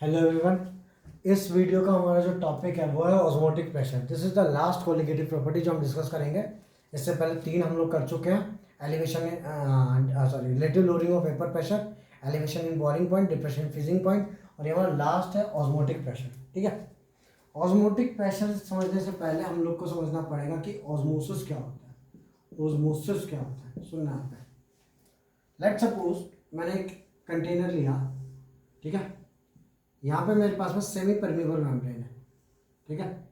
Hello everyone. इस video का हमारा जो टॉपिक है वो है osmotic pressure. This is the last colligative property जो हम डिस्कस करेंगे। इससे पहले तीन हम लोग कर चुके हैं। Elevation sorry relative lowering of vapour pressure, elevation in boiling point, depression in freezing point, और ये हमारा लास्ट है ऑस्मोटिक प्रेशर। ठीक है। ऑस्मोटिक प्रेशर समझने से पहले हम लोग को समझना पड़ेगा कि ऑस्मोसिस क्या होता है। ऑस्मोसिस क्या होता है सुनना आता है। लेट सपोज मैंने एक कंटेनर लिया, ठीक है। यहाँ पे मेरे पास में सेमी परमेबल मेम्ब्रेन है, ठीक है।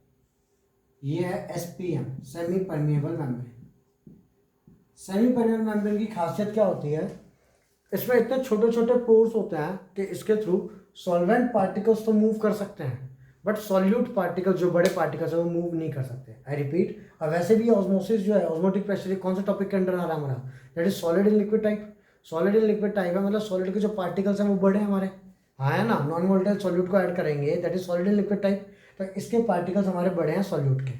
ये है SPM, semi permeable membrane. Semi permeable membrane की खासियत क्या होती है? इसमें इतने छोटे छोटे पोर्स होते हैं कि इसके थ्रू सॉल्वेंट पार्टिकल्स तो मूव कर सकते हैं, बट सॉल्यूट पार्टिकल्स जो बड़े पार्टिकल्स है वो मूव नहीं कर सकते। I repeat. और वैसे भी ऑस्मोसिस जो है, ऑस्मोटिक प्रेशर, ये कौन सा टॉपिक के अंडर आ रहा है हमारा? That is solid in liquid type. Solid in liquid type है, मतलब सॉलिड के जो पार्टिकल्स हैं वो बड़े हैं हमारे। हाँ है ना, नॉन वोलेटाइल सॉल्यूट को ऐड करेंगे, that is solid in liquid type. तो इसके पार्टिकल्स हमारे बड़े हैं सॉल्यूट के।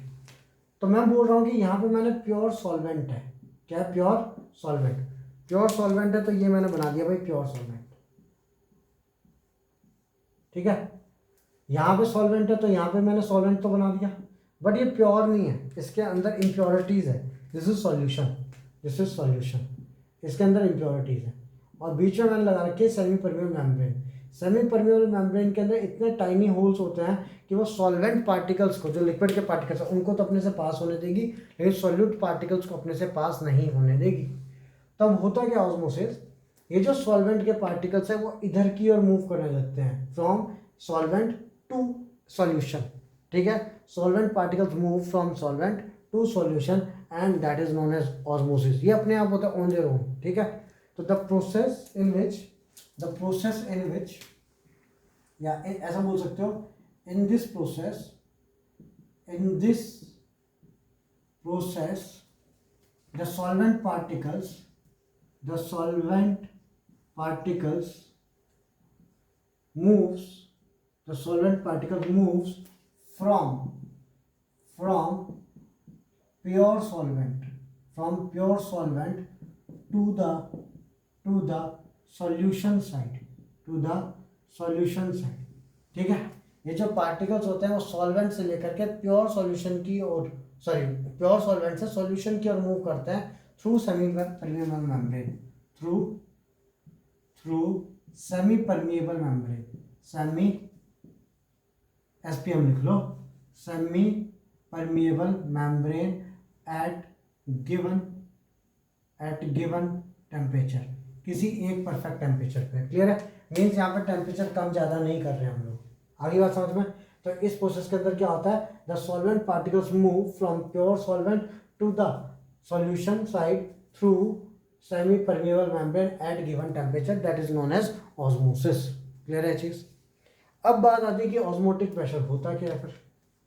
तो मैं बोल रहा हूँ कि यहाँ पे मैंने प्योर सॉल्वेंट है। क्या है? Pure solvent. प्योर सॉल्वेंट है तो ये मैंने बना दिया भाई प्योर सॉल्वेंट, ठीक है। यहाँ पे सॉल्वेंट है तो यहाँ पे मैंने सॉल्वेंट तो बना दिया, बट ये प्योर नहीं है, इसके अंदर इम्प्योरिटीज़ है। This is solution, this is solution. इसके अंदर इम्प्योरिटीज़ है। और बीच में मैंने लगा रखी है semi permeable membrane. Semi permeable membrane के अंदर इतने टाइनी होल्स होते हैं कि वो सॉल्वेंट पार्टिकल्स को, जो लिक्विड के पार्टिकल्स हैं, उनको तो अपने से पास होने देगी, लेकिन सॉल्यूट पार्टिकल्स को अपने से पास नहीं होने देगी। तब होता क्या ऑस्मोसिस? ये जो सॉल्वेंट के पार्टिकल्स हैं वो इधर की ओर मूव करने लगते हैं, फ्रॉम सॉल्वेंट टू सॉल्यूशन, ठीक है। Solvent particles move from solvent to solution and that is known as osmosis. ये अपने आप होता है ऑन देयर ओन, ठीक है। तो द प्रोसेस इन विच या ऐसा बोल सकते हो, in this process the solvent particles moves the solvent particle moves from pure solvent to the solution side, ठीक है। ये जो पार्टिकल्स होते हैं वो सॉल्वेंट से लेकर के प्योर सॉल्यूशन की ओर, प्योर सॉल्वेंट से सॉल्यूशन की ओर मूव करते हैं through semi permeable membrane, through semi permeable membrane. Semi SPM लिख लो, semi permeable membrane at given temperature, किसी एक परफेक्ट टेम्परेचर पे। क्लियर है? मीन्स यहाँ पे टेम्परेचर कम ज़्यादा नहीं कर रहे हैं हम लोग। आगे बात समझ में? तो इस प्रोसेस के अंदर क्या होता है? The solvent particles move from pure solvent to the solution side through semi permeable membrane at given temperature, that is known as osmosis. Clear है चीज़? अब बात आती है कि ऑस्मोटिक प्रेशर होता क्या है फिर।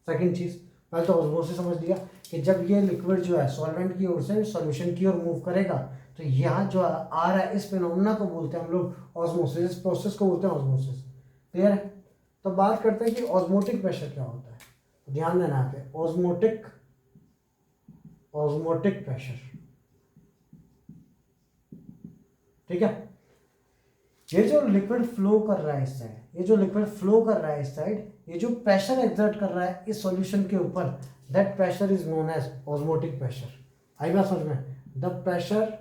सेकंड चीज़, पहले तो ऑस्मोसिस समझ लिया कि जब ये लिक्विड जो है सॉल्वेंट की ओर से सॉल्यूशन की ओर मूव करेगा तो यहाँ जो आ रहा है इस फिनोमेना को बोलते हैं हम लोग ऑस्मोसिस, इस प्रोसेस को बोलते हैं ऑस्मोसिस। क्लियर है? तो बात करते हैं कि ऑस्मोटिक प्रेशर क्या होता है। तो ध्यान देना यहाँ पे, ऑस्मोटिक प्रेशर, ठीक है। ये जो लिक्विड फ्लो कर रहा है इस साइड, ये जो प्रेशर एक्सर्ट कर रहा है इस सॉल्यूशन के ऊपर, that pressure is known as osmotic pressure. आई बात समझ में? The pressure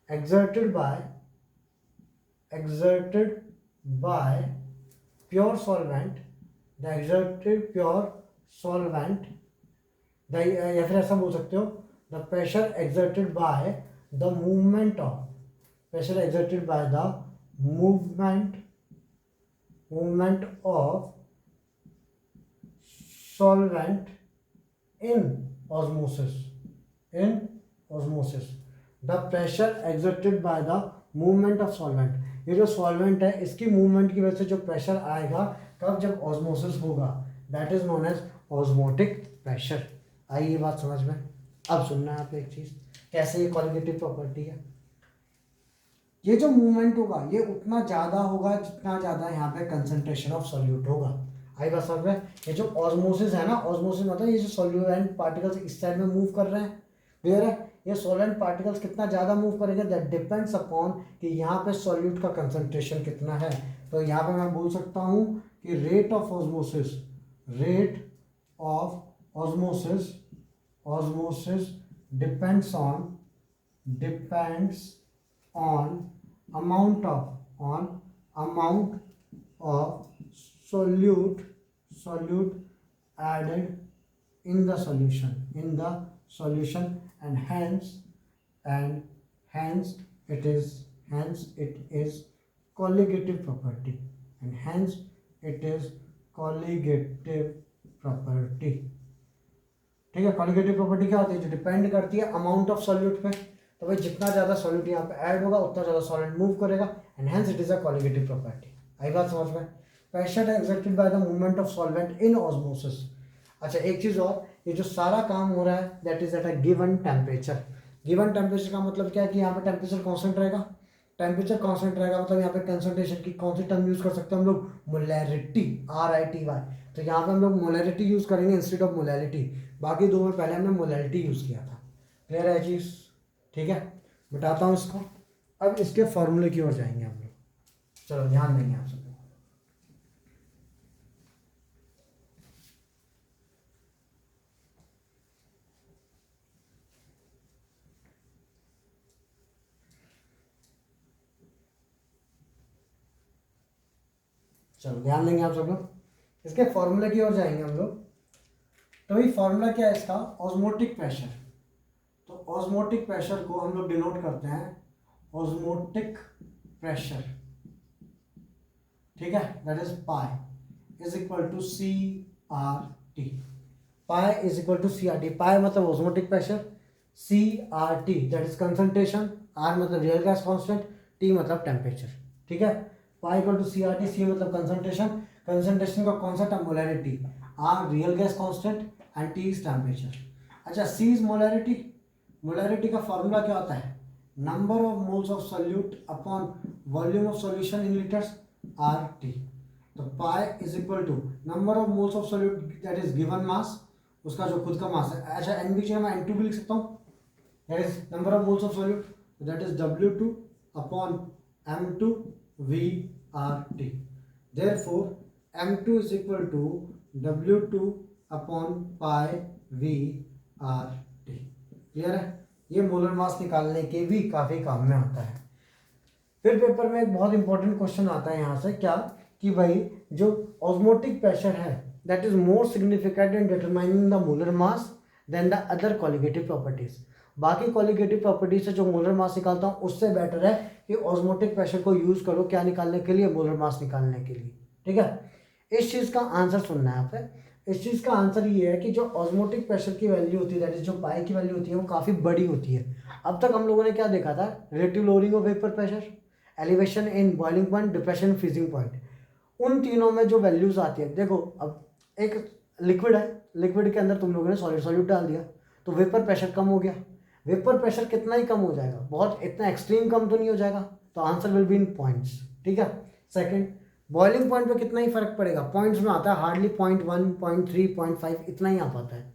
exerted by pure solvent, या फिर ऐसा बोल सकते हो, the pressure exerted by the movement of solvent in osmosis. The pressure exerted by the movement of solvent, ये जो सॉल्वेंट है इसकी मूवमेंट की वजह से जो प्रेशर आएगा, कब? जब ऑस्मोसिस होगा, that is known as osmotic pressure. आई ये बात समझ में? अब सुनना है आप एक चीज, कैसे ये कॉलिगेटिव प्रॉपर्टी है। ये जो मूवमेंट होगा ये उतना ज़्यादा होगा जितना ज़्यादा यहाँ पे कंसंट्रेशन ऑफ सॉल्यूट होगा। आई बात समझ में? ये जो ऑस्मोसिस है ना, ऑस्मोसिस मतलब ये जो सॉल्यूएंट पार्टिकल्स इस साइड में मूव कर रहे हैं, क्लियर है। ये सॉल्वेंट पार्टिकल्स कितना ज़्यादा मूव करेगा, दैट डिपेंड्स अपॉन कि यहाँ पे सॉल्यूट का कंसंट्रेशन कितना है। तो यहाँ पे मैं बोल सकता हूँ कि rate of osmosis depends on amount of solute added in the solution, and hence it is colligative property, ठीक है। कॉलिगेटिव प्रॉपर्टी क्या होती है, जो डिपेंड करती है अमाउंट ऑफ सॉल्यूट पे। तो भाई जितना ज़्यादा सॉल्यूट यहाँ पे ऐड होगा उतना ज़्यादा सॉल्वेंट मूव करेगा, and hence it is a colligative property. आई बात समझ में? Pressure exerted by the movement of solvent in osmosis. अच्छा एक चीज़ और, ये जो सारा काम हो रहा है that is at a given temperature. Given temperature का मतलब क्या है कि यहाँ पे टेम्परेचर कॉन्स्टेंट रहेगा। टेम्परेचर कॉन्स्टेंट रहेगा मतलब यहाँ पे कंसंट्रेशन की कौन सी टर्म यूज कर सकते हैं हम लोग, मोलैरिटी, RITY। तो यहाँ पे हम लोग मोलैरिटी यूज करेंगे इंस्टेड ऑफ मोलैलिटी। बाकी दो में पहले हमने मोलैलिटी यूज किया था। क्लियर है चीज? ठीक है, बताता हूँ इसको। अब इसके फॉर्मूले की ओर जाएंगे हम लोग। चलो ध्यान देंगे आप सब। चलो ध्यान देंगे आप सब लोग, इसके फॉर्मूले की ओर जाएंगे हम लोग। तो भाई फॉर्मूला क्या है इसका, ऑस्मोटिक प्रेशर। तो ऑस्मोटिक प्रेशर को हम लोग डिनोट करते हैं ऑस्मोटिक प्रेशर, ठीक है, that is pi is equal to CRT। Pi is equal to CRT। Pi मतलब osmotic pressure, CRT that is concentration, R मतलब रियल गैस कांस्टेंट, T मतलब टेम्परेचर। ठीक है, pi equal to CRT, C मतलब concentration, concentration का कौन सा term, molarity, R real gas constant and T is temperature. अच्छा C इज मोलैरिटी। मोलैरिटी का फॉर्मूला क्या होता है, number of moles of solute upon volume of solution in litres, RT। तो pi is equal to number of moles of solute that is given mass, उसका जो खुद का मास है। अच्छा एन भी चाहिए, मैं N2 भी लिख सकता हूँ, that is number of moles of solute, that is W2 upon M2 VRT। Therefore M2 is equal to W2 upon pi VRT। Clear है? ये मोलर मास निकालने के भी काफी काम में आता है। फिर पेपर में एक बहुत इंपॉर्टेंट क्वेश्चन आता है यहाँ से, क्या कि भाई जो ऑस्मोटिक प्रेशर है that is more significant in determining the molar mass than the other colligative properties. बाकी कॉलिगेटिव प्रॉपर्टीज से जो मोलर मास निकालता हूँ उससे बेटर है कि ऑस्मोटिक प्रेशर को यूज करो, क्या निकालने के लिए, मोलर मास निकालने के लिए। ठीक है, इस चीज का आंसर सुनना है आपसे। इस चीज का आंसर ये है कि जो ऑस्मोटिक प्रेशर की वैल्यू होती है दैट इज जो पाई की वैल्यू होती है वो काफी बड़ी होती है। अब तक हम लोगों ने क्या देखा था, relative lowering of vapour pressure, elevation in boiling point, depression freezing point. उन तीनों में जो वैल्यूज आती है, देखो अब एक लिक्विड है, लिक्विड के अंदर तुम लोगों ने सॉल्यूट डाल दिया तो वेपर प्रेशर कम हो गया। वेपर प्रेशर कितना ही कम हो जाएगा, बहुत इतना एक्सट्रीम कम तो नहीं हो जाएगा, तो answer will be in points. ठीक है, सेकंड बॉइलिंग पॉइंट पे कितना ही फर्क पड़ेगा, पॉइंट्स में आता है, हार्डली 0.1 0.3 0.5 इतना ही आ पाता है।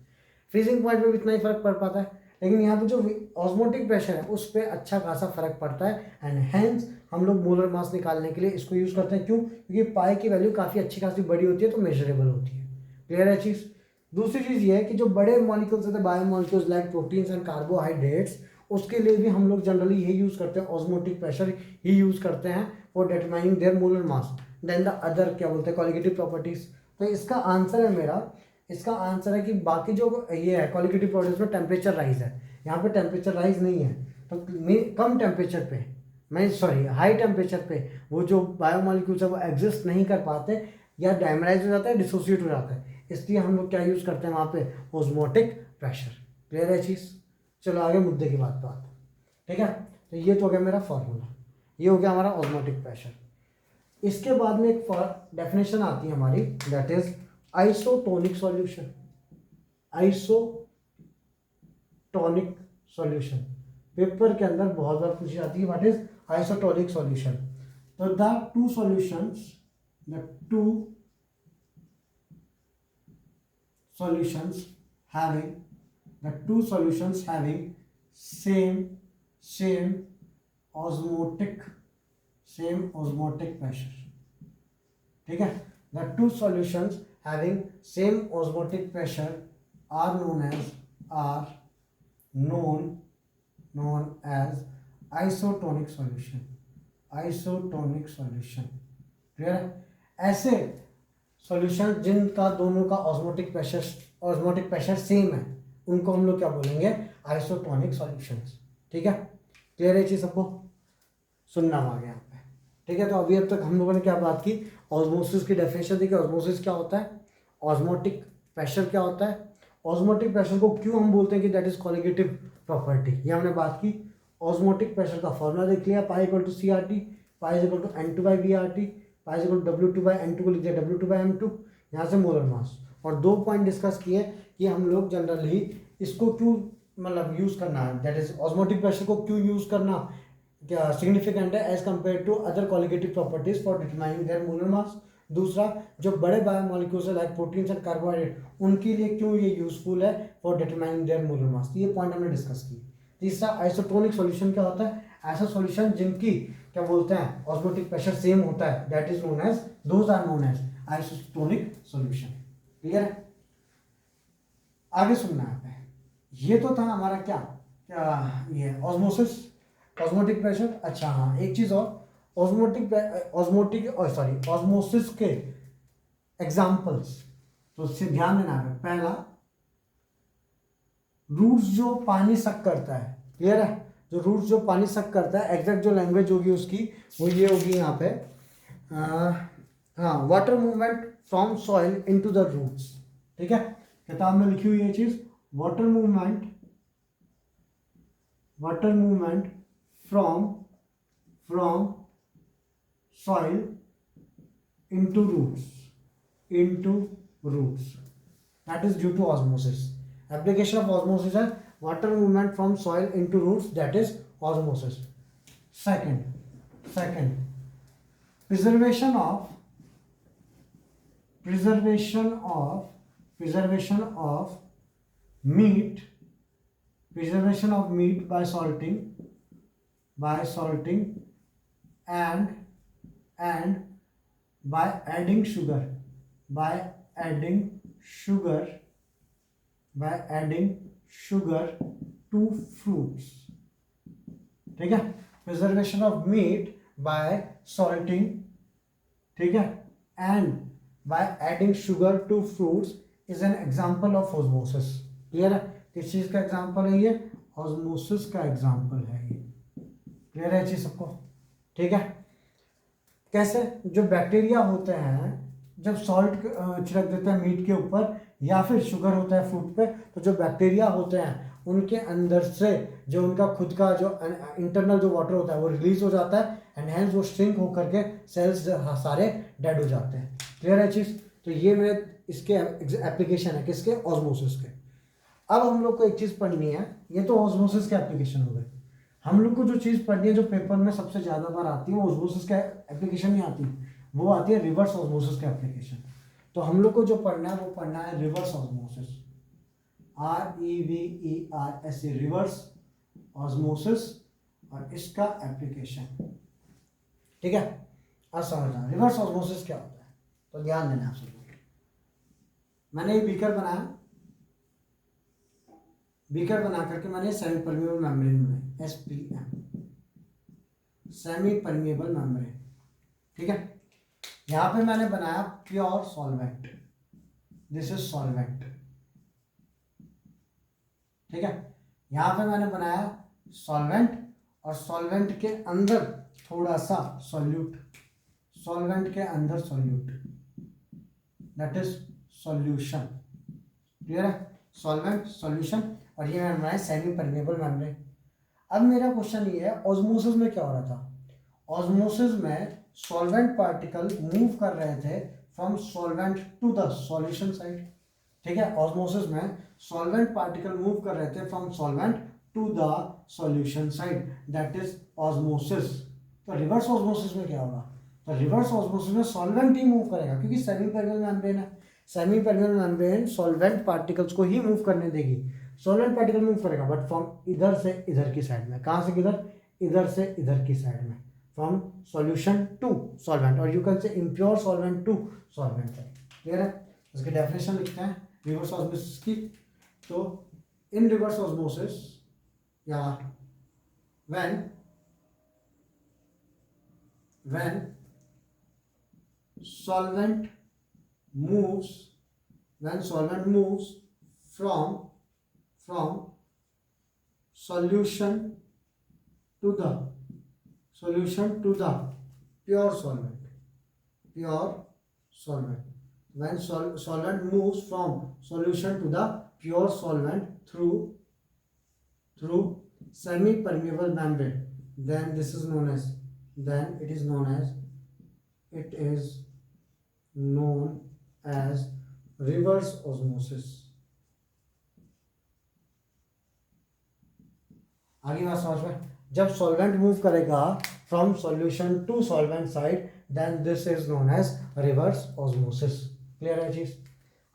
फ्रीजिंग पॉइंट पे भी इतना ही फर्क पड़ पाता है, लेकिन यहाँ पे जो ऑस्मोटिक प्रेशर है उस पर अच्छा खासा फर्क पड़ता है, एंड हेंस हम लोग मोलर मास निकालने के लिए इसको यूज करते हैं। क्यों? क्योंकि पाई की वैल्यू काफ़ी अच्छी खासी बड़ी होती है तो मेजरेबल होती है। क्लियर है चीज़? दूसरी चीज़ ये है कि जो बड़े मॉलिक्यूल्स होते हैं, biomolecules like proteins and carbohydrates, उसके लिए भी हम लोग जनरली यही यूज़ करते हैं, ऑस्मोटिक प्रेशर ही यूज़ करते हैं for determining their molar mass than the other क्या बोलते हैं, कॉलिगेटिव प्रॉपर्टीज। तो इसका आंसर है मेरा, इसका आंसर है कि बाकी जो ये है कॉलिगेटिव प्रॉपर्टीज में टेम्परेचर राइज है, यहाँ पे टेम्परेचर राइज नहीं है। तो कम टेम्परेचर पे, मैं सॉरी हाई टेम्परेचर पे वो जो बायोमॉलिक्यूल्स है वो एग्जिस्ट नहीं कर पाते, या डायमराइज हो जाता है, डिसोसिएट हो जाता है, इसलिए हम लोग क्या यूज़ करते हैं वहाँ पे, ऑस्मोटिक प्रेशर। क्लियर है चीज़? चलो आगे मुद्दे की बात आते हैं। ठीक है, तो ये तो हो गया मेरा फॉर्मूला, ये हो गया हमारा ऑस्मोटिक प्रेशर। इसके बाद में एक डेफिनेशन आती है हमारी, that is isotonic solution. Isotonic solution paper के अंदर बहुत बार पूछी जाती है, व्हाट इज आइसोटोनिक सॉल्यूशन। तो the two solutions having same osmotic pressure. ठीक है, the two solutions having same osmotic pressure are known as isotonic solution. Clear है? ऐसे सॉल्यूशन जिनका दोनों का ऑस्मोटिक प्रेशर सेम है उनको हम लोग क्या बोलेंगे? Isotonic solutions. ठीक है, क्लियर है चीज सबको? सुनना आ गया यहाँ पे. ठीक है, तो अभी अब तक हम लोगों ने क्या बात की? ऑस्मोसिस की डेफिनेशन देखी. ऑस्मोसिस क्या होता है, ऑस्मोटिक प्रेशर क्या होता है, ऑस्मोटिक प्रेशर को क्यों हम बोलते हैं कि दैट इज कॉलिगेटिव प्रॉपर्टी, ये हमने बात की. ऑस्मोटिक प्रेशर का फॉर्मूला देख लिया, pi equal to CRT, pi is equal to N2/VRT, pi is equal to W2/N2 को लिख दिया W2/M2. यहाँ से मोलर मास. और 2 पॉइंट डिस्कस किए कि हम लोग जनरली इसको क्यों मतलब यूज़ करना है, दैट इज ऑस्मोटिक प्रेशर को क्यों यूज़ करना क्या सिग्निफिकेंट है as compare to other colligative properties for determining their molar mass. दूसरा, जो बड़े बायोमोलिक्यूल्स है लाइक प्रोटीन्स एंड कार्बोहाइड्रेट, उनके लिए क्यों ये यूजफुल है for determining their molar mass. ये पॉइंट हमने डिस्कस की. तीसरा, आइसोटोनिक सॉल्यूशन क्या होता है? ऐसा सॉल्यूशन जिनकी क्या बोलते हैं ऑस्मोटिक प्रेशर सेम होता है, that is known as, those are known as isotonic solution. Clear है? आगे सुनना है. ये तो था हमारा क्या ये ऑस्मोसिस, ऑस्मोटिक प्रेशर. अच्छा हाँ, एक चीज और, ऑस्मोसिस के एग्जाम्पल्स तो उससे ध्यान देना है. पहला, रूट्स जो पानी सक करता है. क्लियर है? जो रूट्स जो पानी सक करता है, एग्जैक्ट जो लैंग्वेज होगी उसकी वो ये होगी यहाँ पे. हाँ, water movement from soil into the roots. ठीक है, किताब में लिखी हुई ये चीज, water movement from soil into roots. That is due to osmosis. Application of osmosis है water movement from soil into roots, that is osmosis. Second, preservation of meat by salting and by adding sugar to fruits. ठीक है, preservation of meat by salting, ठीक है, and by adding sugar to fruits is an example of osmosis. Clear है? किस चीज का example है ये? ऑस्मोसिस का एग्जाम्पल है ये. क्लियर है चीज सबको? ठीक है. कैसे? जो बैक्टीरिया होते हैं जब सॉल्ट छिड़क देते हैं मीट के ऊपर या फिर शुगर होता है फ्रूट पे, तो जो बैक्टीरिया होते हैं उनके अंदर से जो उनका खुद का जो इंटरनल जो वाटर होता है वो रिलीज हो जाता है एंड हेंस वो श्रिंक होकर के सेल्स सारे डेड हो जाते हैं. क्लियर है चीज? तो ये मेरे इसके एप्लीकेशन है किसके? ऑस्मोसिस के. अब हम लोग को एक चीज पढ़नी है, ये तो ऑस्मोसिस के एप्लीकेशन हो गए. हम लोग को जो चीज़ पढ़नी है जो पेपर में सबसे ज़्यादा बार आती है वो ऑस्मोसिस का एप्लीकेशन नहीं आती, वो आती है रिवर्स ऑस्मोसिस का एप्लीकेशन. तो हम लोग को जो पढ़ना है वो पढ़ना है reverse osmosis, REVERS, reverse osmosis और इसका एप्लीकेशन. ठीक है, अब समझना रिवर्स ऑस्मोसिस क्या होता है. तो ध्यान देना आप सब. मैंने ये बीकर बना करके मैंने सेमी परमिएबल मेम्ब्रेन बनाई, SPM, सेमी परमिएबल मेम्ब्रेन. ठीक है, यहाँ पे मैंने बनाया pure solvent, this is solvent. ठीक है, यहाँ पे मैंने बनाया सॉल्वेंट और सॉल्वेंट के अंदर थोड़ा सा सॉल्यूट, सॉल्वेंट के अंदर solute, that is solution. Clear है? सॉल्वेंट, सॉल्यूशन, और ये मैंने बनाया सेमी परमिएबल मेम्ब्रेन. अब मेरा क्वेश्चन ये है, ऑस्मोसिस में क्या हो रहा था? ऑस्मोसिस में सॉल्वेंट पार्टिकल मूव कर रहे थे from solvent to the solution side. ठीक है, ऑस्मोसिस में सॉल्वेंट पार्टिकल मूव कर रहे थे from solvent to the solution side, that is osmosis. तो रिवर्स ऑस्मोसिस में क्या होगा? तो रिवर्स ऑस्मोसिस में सॉल्वेंट ही मूव करेगा क्योंकि सेमी परमिएबल मेम्ब्रेन है. Semi permeable membrane solvent particles को ही मूव करने देगी. सॉल्वेंट पार्टिकल मूव करेगा बट फ्रॉम इधर से इधर की साइड में, कहाँ से किधर, इधर से इधर की साइड में, फ्रॉम सॉल्यूशन टू सॉल्वेंट, और you can say impure solvent to solvent. Clear है? उसकी डेफिनेशन लिखते हैं रिवर्स ऑस्मोसिस की। तो इन रिवर्स ऑस्मोसिस या when solvent moves from solution to the pure solvent, when solvent moves from solution to the pure solvent through semi permeable membrane, then it is known as reverse osmosis। आगे बात समझ में? जब solvent move करेगा from solution to solvent side, then this is known as reverse osmosis. Clear है चीज?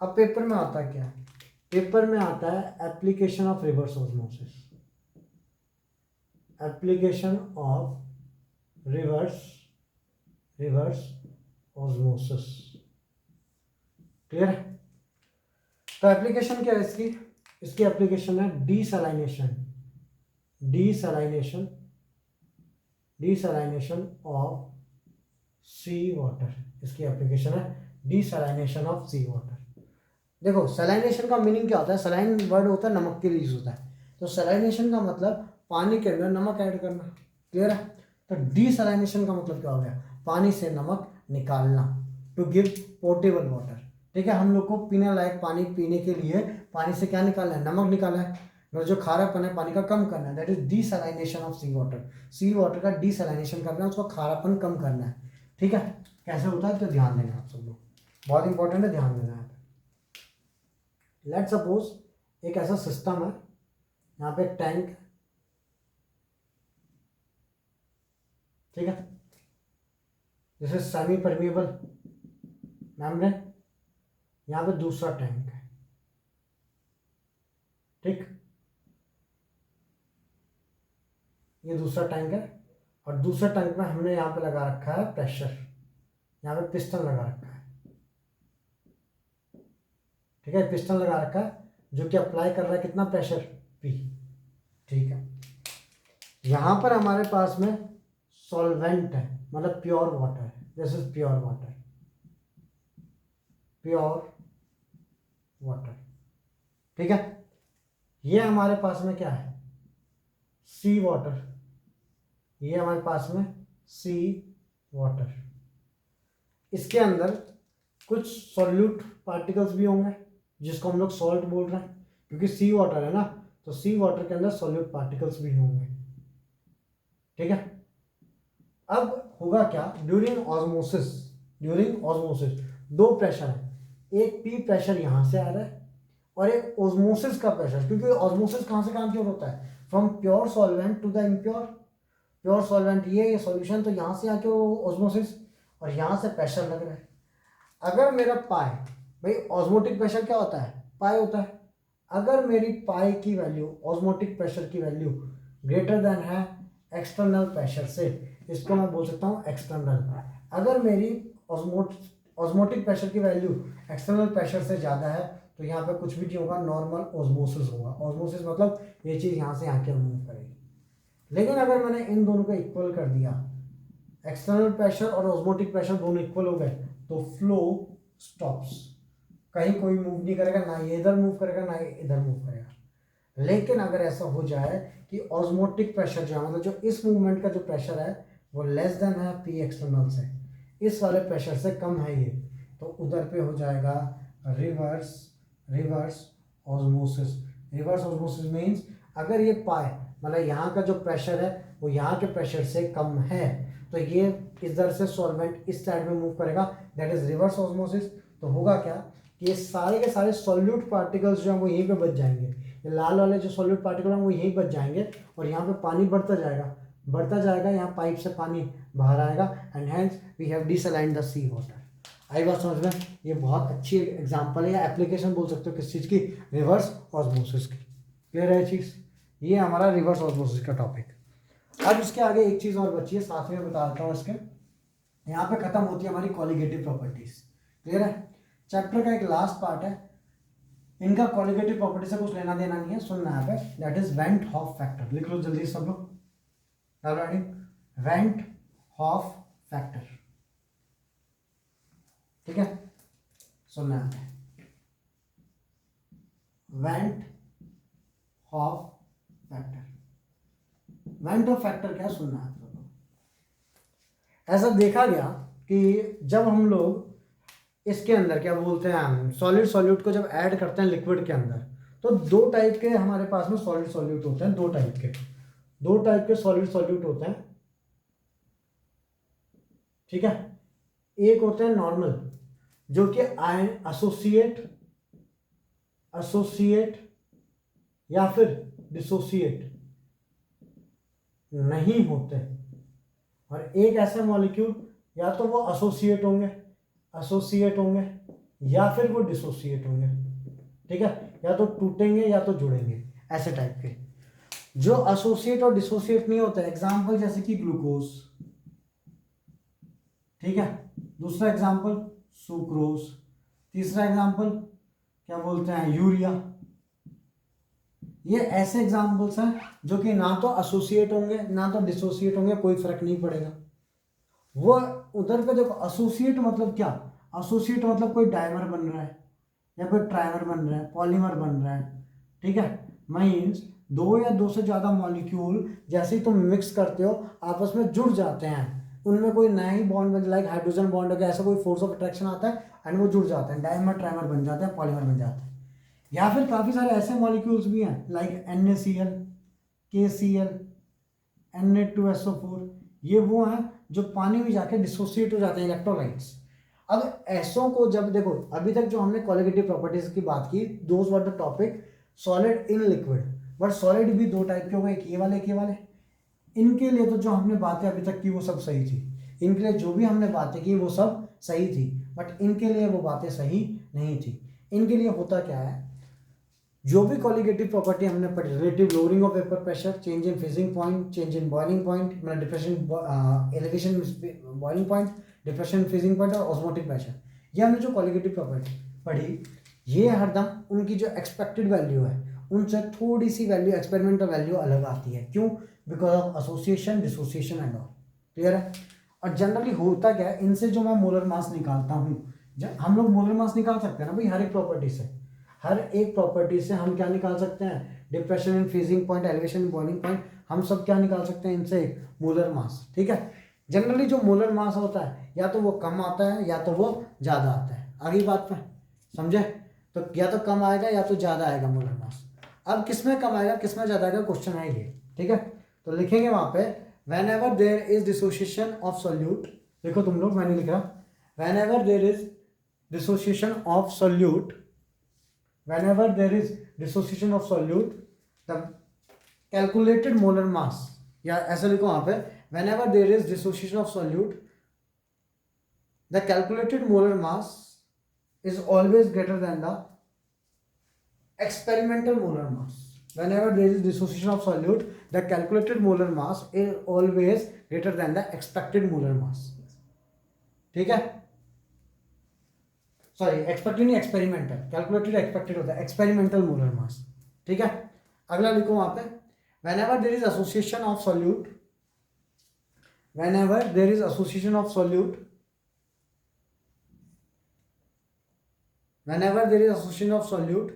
अब paper में आता है क्या? पेपर में आता है application of reverse osmosis, application of reverse osmosis. Clear है? तो एप्लीकेशन क्या है इसकी एप्लीकेशन है डीसैलाइनेशन ऑफ सी वाटर। इसकी एप्लीकेशन है डीसैलाइनेशन ऑफ सी वाटर। देखो सैलाइनेशन का मीनिंग क्या होता है? सलाइन वर्ड होता है नमक के लिए यूज होता है, तो सैलाइनेशन का मतलब पानी के अंदर नमक ऐड करना। क्लियर है? तो डीसैलाइनेशन का मतलब क्या हो गया? पानी से नमक निकालना, टू गिव पोर्टेबल वाटर। ठीक है, हम लोग को पीने लायक पानी पीने के लिए पानी से क्या निकालना है? नमक निकालना है, मतलब जो खारापन है पानी का कम करना है। That is desalination of sea water. Sea water का डीसैलाइनेशन करना है, उसका खारापन कम करना है। ठीक है, कैसे होता है तो ध्यान देना आप सब लोग, बहुत इंपॉर्टेंट है, ध्यान देना है। लेट सपोज एक ऐसा सिस्टम है, यहाँ पे एक टैंक है, ठीक है, जैसे सेमी परमेबल मेम्ब्रेन, यहाँ पे दूसरा टैंक है, ठीक, ये दूसरा टैंक है, और दूसरे टैंक में हमने यहाँ पे लगा रखा है प्रेशर, यहाँ पे पिस्टन लगा रखा है, ठीक है, पिस्टन लगा रखा है जो कि अप्लाई कर रहा है कितना प्रेशर? P। ठीक है, यहाँ पर हमारे पास में सॉल्वेंट है, मतलब प्योर वाटर है, दिस इज प्योर वाटर, ठीक है। ये हमारे पास में क्या है? सी वाटर, ये हमारे पास में सी वाटर। इसके अंदर कुछ सॉल्यूट पार्टिकल्स भी होंगे जिसको हम लोग सॉल्ट बोल रहे हैं, क्योंकि सी वाटर है ना, तो सी वाटर के अंदर सॉल्यूट पार्टिकल्स भी होंगे, ठीक है। अब होगा क्या? ड्यूरिंग ऑस्मोसिस दो प्रेशर है, एक पी प्रेशर यहाँ से आ रहा है और एक ऑस्मोसिस का प्रेशर, क्योंकि ऑस्मोसिस कहाँ से कहाँ की ओर होता है? From pure solvent to the impure. Pure solvent ये सॉल्यूशन, तो यहाँ से आके ऑस्मोसिस, और यहाँ से प्रेशर लग रहा है। अगर मेरा पाई, भाई ऑस्मोटिक प्रेशर क्या होता है? पाई होता है। अगर मेरी पाई की वैल्यू, ऑस्मोटिक प्रेशर की वैल्यू ग्रेटर देन है एक्सटर्नल प्रेशर से, इसको मैं बोल सकता हूँ एक्सटर्नल। अगर मेरी ऑस्मोटिक प्रेशर की वैल्यू एक्सटर्नल प्रेशर से ज़्यादा है तो यहाँ पे कुछ भी नहीं होगा, नॉर्मल ऑस्मोसिस होगा। ऑस्मोसिस मतलब ये चीज़ यहाँ से यहाँ के मूव करेगी। लेकिन अगर मैंने इन दोनों को इक्वल कर दिया, एक्सटर्नल प्रेशर और ऑस्मोटिक प्रेशर दोनों इक्वल हो गए, तो फ्लो स्टॉप्स, कहीं कोई मूव नहीं करेगा, ना ये इधर मूव करेगा ना ये इधर मूव करेगा। लेकिन अगर ऐसा हो जाए कि ऑस्मोटिक प्रेशर जो है, मतलब जो इस मूवमेंट का जो प्रेशर है वो लेस देन है पी एक्सटर्नल से, इस वाले प्रेशर से कम है ये, तो उधर पे हो जाएगा reverse osmosis. Reverse osmosis means अगर ये पाए, मतलब यहाँ का जो प्रेशर है वो यहाँ के प्रेशर से कम है, तो ये इधर से सॉल्वेंट इस साइड में मूव करेगा, दैट इज रिवर्स ऑस्मोसिस। तो होगा क्या कि ये सारे के सारे सॉल्यूट पार्टिकल्स जो हैं वो यहीं पे बच जाएंगे, ये लाल वाले जो सॉल्यूट पार्टिकल हैं वो यहीं बच जाएंगे, और यहाँ पे पानी बढ़ता जाएगा, यहाँ पाइप से पानी बाहर आएगा, and hence we have desalined the sea water. आई बात समझ में? ये बहुत अच्छी एग्जांपल है, या एप्लीकेशन बोल सकते हो किस चीज़ की? रिवर्स ऑस्मोसिस की। क्लियर है चीज़? ये हमारा रिवर्स ऑस्मोसिस का टॉपिक। अब इसके आगे एक चीज़ और बची है, साथ में बता देता हूँ इसके। यहाँ पे खत्म होती है हमारी कॉलिगेटिव प्रॉपर्टीज। क्लियर है? चैप्टर का एक लास्ट पार्ट है, इनका कॉलिगेटिव प्रॉपर्टी से कुछ लेना देना नहीं है, सुनना यहाँ पे। That is went half factor. लिख लो जल्दी सब लोग, वेंट हॉफ फैक्टर। ठीक है, सुनना यहाँ पे went half factor. Went half factor क्या सुनना है? ऐसा देखा गया कि जब हम लोग इसके अंदर क्या बोलते हैं, सॉलिड सॉल्यूट को जब ऐड करते हैं लिक्विड के अंदर, तो दो टाइप के हमारे पास में सॉलिड सॉल्यूट होते हैं। दो टाइप के सॉलिड सॉल्यूट होते हैं। ठीक है, एक होते हैं नॉर्मल, जो कि आयन एसोसिएट या फिर डिसोसिएट नहीं होते, और एक ऐसे मॉलिक्यूल या तो वो एसोसिएट होंगे या फिर वो डिसोसिएट होंगे। ठीक है, या तो टूटेंगे या तो जुड़ेंगे, ऐसे टाइप के। जो एसोसिएट और डिसोसिएट नहीं होते, एग्जांपल जैसे कि ग्लूकोज। ठीक है, दूसरा एग्जांपल सुक्रोज, तीसरा एग्जांपल क्या बोलते हैं, यूरिया। ये ऐसे एग्जांपल्स हैं जो कि ना तो एसोसिएट होंगे ना तो डिसोसिएट होंगे, कोई फर्क नहीं पड़ेगा। वो उधर पे देखो, एसोसिएट मतलब क्या? एसोसिएट मतलब कोई डाइमर बन रहा है या कोई ट्राइमर बन रहा है, पॉलीमर बन रहा है। ठीक है, मीन्स दो या दो से ज़्यादा मॉलिक्यूल जैसे ही तुम मिक्स करते हो आपस में जुड़ जाते हैं, उनमें कोई नया ही बॉन्ड बन, लाइक हाइड्रोजन बॉन्ड हो गया, ऐसा कोई फोर्स ऑफ अट्रैक्शन आता है एंड वो जुड़ जाते हैं, डाइमर ट्राइमर बन जाते हैं, पॉलीमर बन जाते हैं। या फिर काफ़ी सारे ऐसे मॉलिक्यूल्स भी हैं लाइक NaCl, KCl, Na2SO4। ये वो हैं जो पानी में जाके डिसोसिएट हो जाते हैं, इलेक्ट्रोलाइट्स। अब ऐसों को जब देखो, अभी तक जो हमने कॉलिगेटिव प्रॉपर्टीज की बात की, those were the topic solid in liquid. But solid भी दो टाइप के हो गए, एक ये वाले, एक ये वाले। इनके लिए तो जो हमने बातें अभी तक की वो सब सही थी, इनके लिए जो भी हमने बातें की वो सब सही थी, बट इनके लिए वो बातें सही नहीं थी। इनके लिए होता क्या है, जो भी कॉलिगेटिव प्रॉपर्टी हमने पढ़ी, relative lowering of vapour pressure, change in freezing point, change in boiling point, मतलब depression, elevation boiling point, depression freezing point और ऑस्मोटिक प्रेशर, ये हमने जो कॉलिगेटिव प्रॉपर्टी पढ़ी, ये हरदम उनकी जो एक्सपेक्टेड वैल्यू है उनसे थोड़ी सी वैल्यू, एक्सपेरिमेंटल वैल्यू अलग आती है। क्यों? Because of association, dissociation and all. Clear है? और जनरली होता क्या है, इनसे जो मैं मोलर मास निकालता हूँ, जब हम लोग मोलर मास निकाल सकते हैं ना भाई, हर एक प्रॉपर्टी से हम क्या निकाल सकते हैं, depression in freezing point, elevation in boiling point, हम सब क्या निकाल सकते हैं इनसे, एक मोलर मास। ठीक है, जनरली जो मोलर मास होता है या तो वो कम आता है या तो वो ज़्यादा आता है। आगे बात में समझे? तो या तो कम आएगा या तो ज़्यादा आएगा मोलर मास। अब किस में कम आएगा किस में ज़्यादा आएगा, क्वेश्चन है ये। ठीक है, तो लिखेंगे वहाँ पे whenever there is dissociation of solute, देखो तुम लोग, मैंने लिख रहा whenever there is dissociation of solute, whenever there is dissociation of solute, the calculated molar mass, या ऐसा लिखो वहाँ पे whenever there is dissociation of solute, the calculated molar mass is always greater than the experimental molar mass. Whenever there is dissociation of solute, the calculated molar mass is always greater than the expected molar mass. ठीक है, sorry expected नहीं, experimental. Calculated expected होता है, experimental molar mass. ठीक है, अगला लिखो वहां पे whenever there is association of solute, whenever there is association of solute, whenever there is association of solute,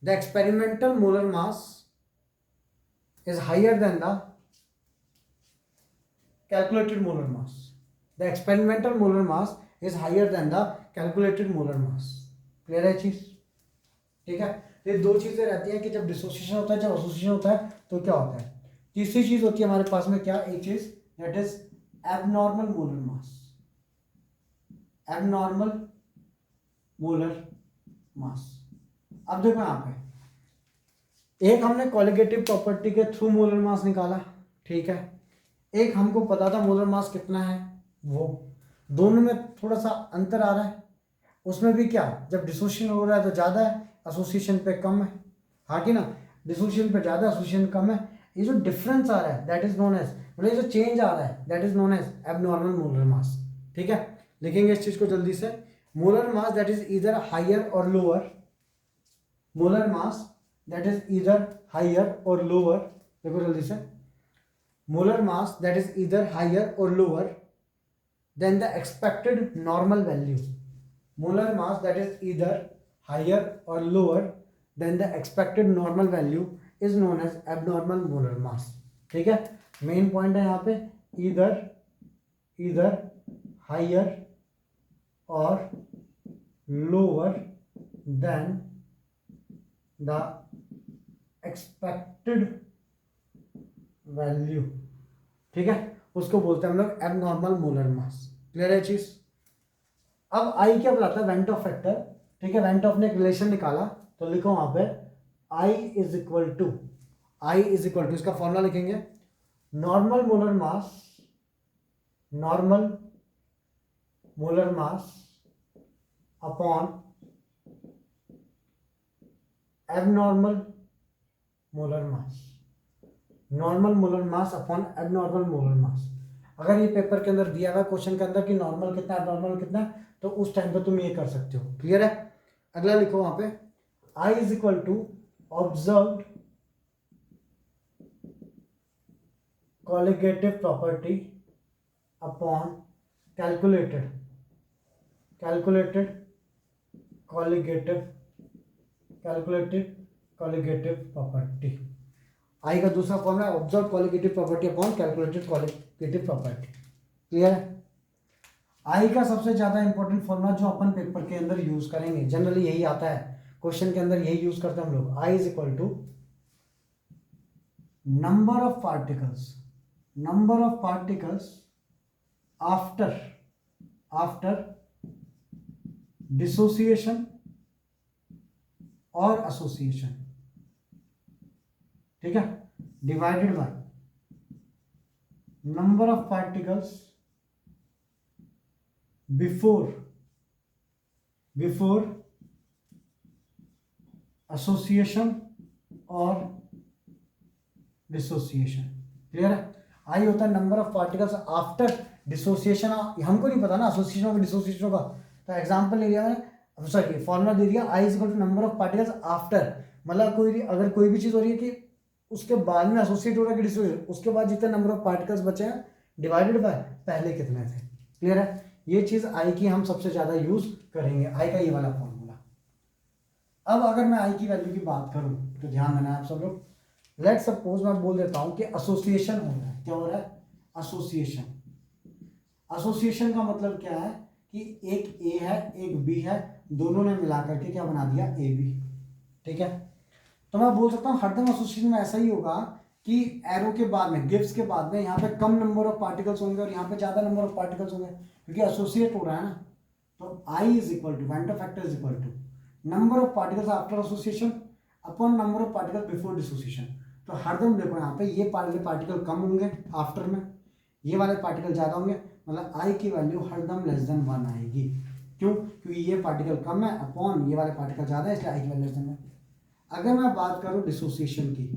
the experimental molar mass is higher than the calculated molar mass. The experimental molar mass is higher than the calculated molar mass. Clear है चीज? ठीक है, ये दो चीजें रहती हैं कि जब डिसोसिएशन होता है, जब एसोसिएशन होता है तो क्या होता है। तीसरी चीज होती है हमारे पास में क्या, एक चीज that is abnormal molar mass. Abnormal molar मास। अब देखो यहाँ पे एक हमने कॉलिगेटिव प्रॉपर्टी के थ्रू मोलर मास निकाला, ठीक है, एक हमको पता था मोलर मास कितना है, वो दोनों में थोड़ा सा अंतर आ रहा है। उसमें भी क्या, जब डिसोसिएशन हो रहा है तो ज़्यादा है, एसोसिएशन पे कम है। हाँ कि ना, डिसोसिएशन पे ज़्यादा, एसोसिएशन कम है, ये जो डिफरेंस आ रहा है दैट इज नोन एज, मतलब ये जो चेंज आ रहा है that is known as abnormal molar mass. ठीक है, लिखेंगे इस चीज़ को जल्दी से। Molar mass that is either higher और lower, molar mass that is either higher और लोअर, देखो जल्दी से, molar mass that is either higher और lower than the expected normal value, molar mass that is either higher और lower than the expected normal value is known as abnormal molar mass. ठीक है, main point है यहाँ पे either higher और lower than the expected value. ठीक है, उसको बोलते हैं हम लोग एबनॉर्मल मोलर मास। क्लियर है चीज। अब आई क्या बुलाता है, वेंट ऑफ फैक्टर। ठीक है, वेंट ऑफ ने एक रिलेशन निकाला, तो लिखो वहां पे आई इज इक्वल टू, इसका फॉर्मूला लिखेंगे, normal molar mass upon abnormal molar मास, normal molar mass upon abnormal molar मास। अगर ये पेपर के अंदर दिया हुआ क्वेश्चन के अंदर कि नॉर्मल कितना है एबनॉर्मल कितना है, तो उस टाइम पे तुम ये कर सकते हो। क्लियर है। अगला लिखो वहां पे i is equal to observed colligative property upon calculated colligative property. I का दूसरा फॉर्मूला है observe colligative property upon calculated colligative property. Clear है। आई का सबसे ज्यादा इंपॉर्टेंट फॉर्मूला जो अपन पेपर के अंदर यूज करेंगे, जनरली यही आता है क्वेश्चन के अंदर, यही यूज करते हैं हम लोग। I is equal to number of particles after dissociation और एसोसिएशन। ठीक है, divided by number of particles before association और डिसोसिएशन। क्लियर है। आई होता है number of particles after dissociation, हमको नहीं पता ना एसोसिएशन और डिसोसिएशन का, तो एग्जांपल ले लिया मैंने, सॉरी फॉर्मूला दे दिया, i is equal to number of particles after, मतलब अगर कोई भी चीज हो रही है कि उसके बाद में एसोसिएट हो रहा है कि डिसोसिएट, उसके बाद जितने नंबर ऑफ पार्टिकल्स बचे हैं डिवाइडेड बाय पहले कितने थे। क्लियर है। ये चीज आई की हम सबसे ज्यादा यूज करेंगे, आई का ये वाला फॉर्मूला। अब अगर मैं आई की वैल्यू की बात करूं तो ध्यान देना आप सब लोग, लेट सपोज मैं बोल देता हूं कि एसोसिएशन हो रहा है। क्या हो रहा है, एसोसिएशन का मतलब क्या है कि एक ए है एक बी है, दोनों ने मिलाकर के क्या बना दिया, ए बी। ठीक है, तो मैं बोल सकता हूं हरदम एसोसिएशन में ऐसा ही होगा कि एरो के बाद में, गिव्स के बाद में यहाँ पे कम नंबर ऑफ पार्टिकल्स होंगे और यहाँ पे ज्यादा नंबर ऑफ पार्टिकल्स होंगे, क्योंकि एसोसिएट हो रहा है ना। तो i is equal to van't Hoff factor is equal to number of particles after association upon number of particles before dissociation. तो हरदम देखो यहाँ पे ये पार्टिकल कम होंगे आफ्टर में, ये वाले पार्टिकल ज्यादा होंगे, मतलब आई की वैल्यू हरदम लेस देन 1 आएगी। क्यों, क्योंकि ये पार्टिकल कम है अपॉन ये वाले पार्टिकल ज्यादा है, इसलिए आई की वैल्यू लेस देन 1। अगर मैं बात करूं डिसोसिएशन की,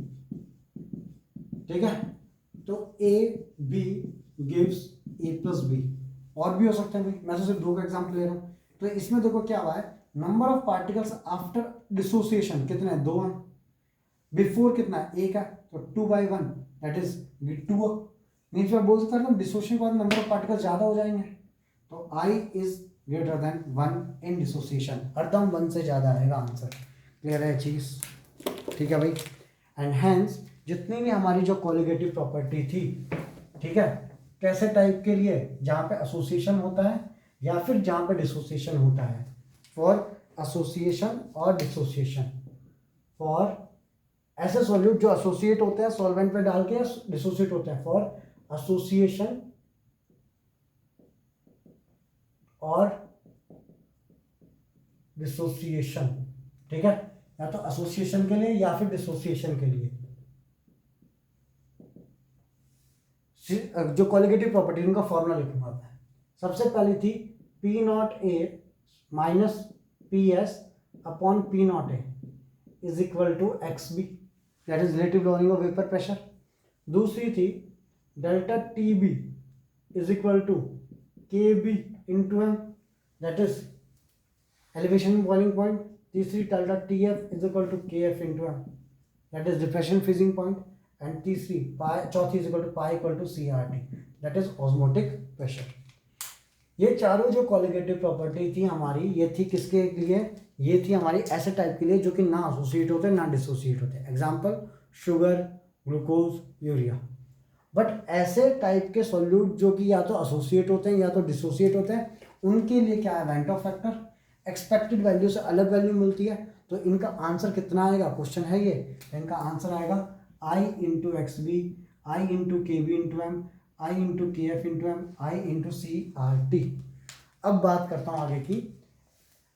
ठीक है, तो A B gives A plus B, और भी हो सकते हैं भाई, मैं तो सिर्फ 2 का एग्जाम्पल ले रहा हूं। तो इसमें देखो क्या हुआ है, number of particles after dissociation कितने हैं, 2 हैं, बिफोर कितना है, 1 है, तो 2/1 दैट इज 2। मीन्स मैं बोल सकता हूँ डिसोसिएशन के बाद नंबर ऑफ पार्टिकल्स ज्यादा हो जाएंगे, तो i is greater than 1 in dissociation, हरदम 1 से ज्यादा आएगा आंसर। क्लियर है चीज। ठीक है भाई। एंड हेंस जितनी भी हमारी जो कोलिगेटिव प्रॉपर्टी थी, ठीक है, कैसे टाइप के लिए, जहां पे एसोसिएशन होता है या फिर जहां पे डिसोसिएशन होता है, फॉर एसोसिएशन और डिसोसिएशन, फॉर ऐसे सॉल्यूट जो एसोसिएट होते हैं सॉल्वेंट पे डाल के, डिसोसिएट होते हैं फॉर एसोसिएशन और डिसोसिएशन। ठीक है, या तो एसोसिएशन के लिए या फिर डिसोसिएशन के लिए। जो कोलिगेटिव प्रॉपर्टी उनका फॉर्मूला लिखूंगा मैं। सबसे पहली थी P0A minus PS upon P0A is equal to XB। That is relative lowering of vapour pressure. दूसरी थी delta T B is equal to K B into M, that is elevation boiling point. तीसरी delta T F is equal to K F into M, that is depression freezing point. And तीसरी चौथी is equal to pi equal to C R T, that is osmotic pressure. ये चारों जो colligative property थी हमारी, ये थी किसके लिए? ये थी हमारी ऐसे टाइप के लिए जो कि ना एसोसिएट होते ना डिसोसिएट होते। Example sugar, glucose, urea. But ऐसे टाइप के सॉल्यूट जो कि या तो एसोसिएट होते हैं या तो डिसोसिएट होते हैं, उनके लिए क्या है? Went Hoff factor expected value से अलग वैल्यू मिलती है। तो इनका आंसर कितना आएगा? क्वेश्चन है ये। इनका आंसर आएगा आई इंटू एक्स बी, आई इंटू के बी इंटू एम, आई इंटू के एफ इंटू एम, आई इंटू सी आर टी। अब बात करता हूँ आगे की।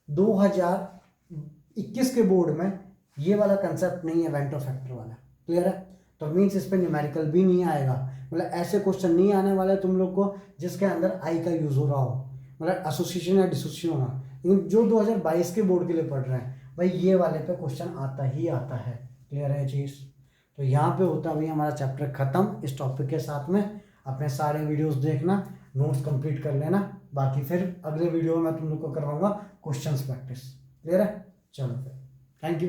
2021 के बोर्ड में ये वाला कंसेप्ट नहीं है वेंट ऑफ फैक्टर वाला, क्लियर है? तो मीन्स इस पर न्यूमेरिकल भी नहीं आएगा, मतलब ऐसे क्वेश्चन नहीं आने वाले तुम लोग को जिसके अंदर आई का यूज हो रहा हो, मतलब एसोसिएशन या डिसोसिएशन होना। लेकिन जो 2022 के बोर्ड के लिए पढ़ रहे हैं भाई, ये वाले पे क्वेश्चन आता ही आता है, क्लियर है चीज़? तो यहाँ पे होता है भाई हमारा चैप्टर खत्म इस टॉपिक के साथ में। अपने सारे वीडियोस देखना, नोट्स कंप्लीट कर लेना, बाकी फिर अगले वीडियो में मैं तुम लोग को करवाऊंगा क्वेश्चंस प्रैक्टिस, क्लियर है? चलो फिर, थैंक यू।